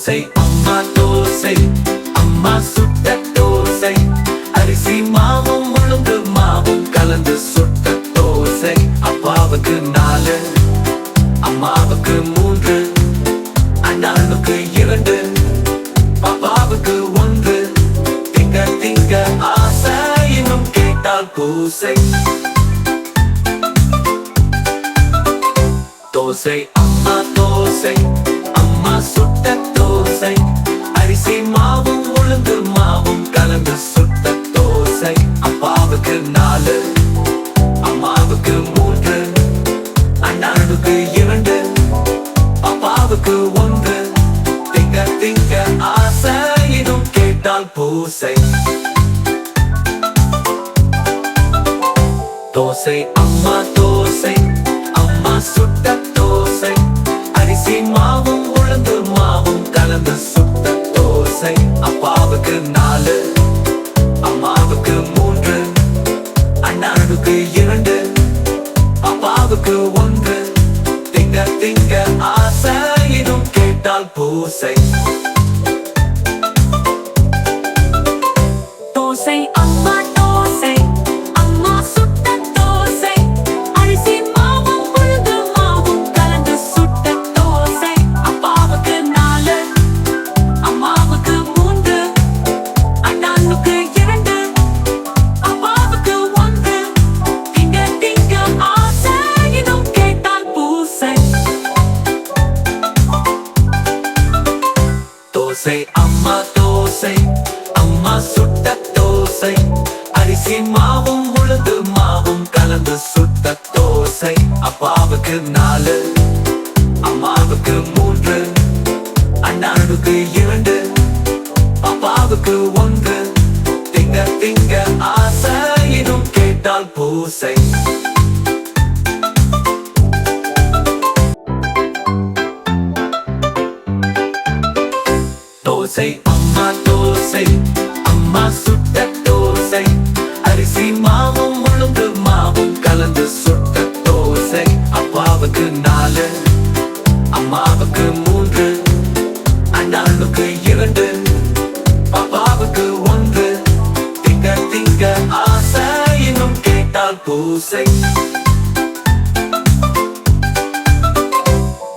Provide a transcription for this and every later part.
தோசை அம்மா தோசை, அம்மா சுட்ட தோசை, அரிசி மாவும் உளுந்து மாவும் கலந்து சுட்ட தோசை. அப்பாவுக்கு 4, அம்மாவுக்கு 3, அண்ணனுக்கு 2, பாப்பாவுக்கு 1. திங்க திங்க ஆசை இன்னும் கேட்டால் பூசை. தோசை அம்மா தோசை, அம்மா சுட்ட தோசை, அரிசி மாவும் உளுந்து மாவும் கலந்து சுட்ட தோசை. அப்பாவுக்கு 4, அம்மாவுக்கு 3, அண்ணனுக்கு 2, பாப்பாவுக்கு 1. திங்க திங்க ஆசை இன்னும் கேட்டால் பூசை. தோசை அம்மா தோசை, அம்மா சுட்ட தோசை, அரிசி மாவும் உளுந்து மாவும் கலந்து சுட்ட தோசை. அப்பாவுக்கு 4, அம்மாவுக்கு 3, அண்ணனுக்கு 2, பாப்பாவுக்கு 1. திங்க திங்க ஆசை இன்னும் கேட்டால் பூசை. தோசை அம்மா தோசை, அம்மா சுட்ட தோசை, அரிசி மாவும் உளுந்து மாவும் கலந்து சுட்ட தோசை. அப்பாவுக்கு 4, அம்மாவுக்கு 3, அண்ணனுக்கு 2, பாப்பாவுக்கு 1. திங்க திங்க ஆசை இன்னும் கேட்டால் பூசை. தோசை அம்மா தோசை, அம்மா சுட்ட தோசை, அரிசி மாவும் உளுந்து மாவும் கலந்து சுட்ட தோசை. அப்பாவுக்கு 4, அம்மாவுக்கு 3, அண்ணனுக்கு 2, பாப்பாவுக்கு 1. திங்க திங்க ஆசை இன்னும் கேட்டால் பூசை. தோசை அம்மா தோசை, அம்மா சுட்ட தோசை, அரிசி மாவும் உளுந்து மாவும் கலந்து சுட்ட தோசை. அப்பாவுக்கு 4, அம்மாவுக்கு 3, அண்ணனுக்கு 2, பாப்பாவுக்கு 1. திங்க திங்க ஆசை இன்னும் கேட்டால் பூசை.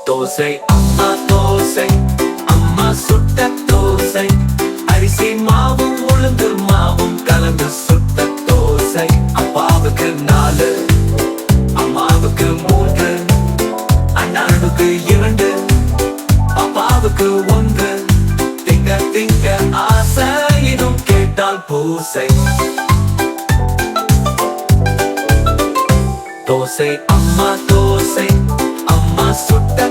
தோசை அம்மா தோசை, அம்மா சுட்ட தோசை, அரிசி மாவும் உளுந்து மாவும் கலந்து சுட்ட தோசை. அப்பாவுக்கு 4, அம்மாவுக்கு 3, அண்ணனுக்கு 2, பாப்பாவுக்கு 1. திங்க திங்க ஆசை இன்னும் கேட்டால் பூசை. தோசை அம்மா தோசை, அம்மா சுட்ட